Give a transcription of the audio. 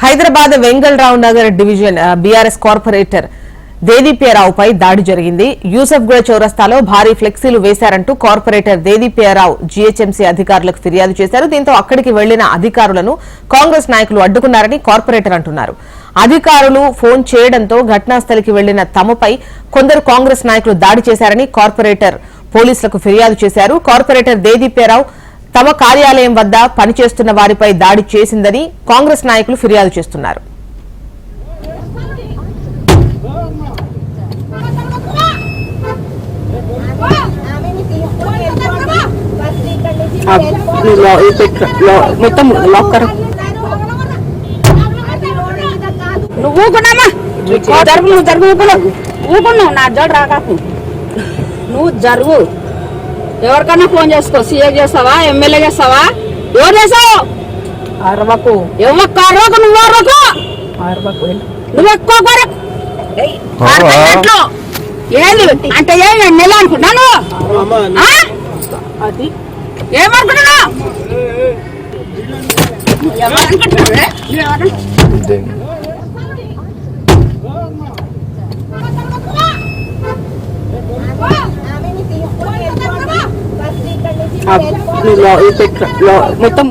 Hyderabad Vengalrao Nagar division BRS corporator దేదీప్యారావుపై దాడి జరిగింది. యూసఫ్గూడ చౌరస్తాలో భారీ ఫ్లెక్సీలు వేశారంటూ కార్పొరేటర్ దేదీప్యారావు జీహెచ్ఎంసీ అధికారులకు ఫిర్యాదు చేశారు. దీంతో అక్కడికి వెళ్లిన అధికారులను కాంగ్రెస్ నాయకులు అడ్డుకున్నారని కార్పొరేటర్ అంటున్నారు. అధికారులు ఫోన్ చేయడంతో ఘటనాస్థలికి వెళ్లిన తమపై కొందరు కాంగ్రెస్ నాయకులు దాడి చేశారని కార్పొరేటర్ పోలీసులకు ఫిర్యాదు చేశారు. కార్పొరేటర్ దేదీప్యారావు తమ కార్యాలయం వద్ద పనిచేస్తున్న వారిపై దాడి చేసిందని కాంగ్రెస్ నాయకులు ఫిర్యాదు చేస్తున్నారు. నువ్వు ఊకున్నావు నా జోడు రాకాకు నువ్వు జరుగు. ఎవరికన్నా ఫోన్ చేసుకో. సీఏ చేస్తావా, ఎమ్మెల్యే చేస్తావా, ఎవరు చేసావు? అరవకు ఎవరికి అరవకు, నువ్వు అరవకు, నువ్వు ఎక్కువ ఏంది అంటే ఏ నెల అనుకున్నాను ఏమనుకున్నా మొత్తం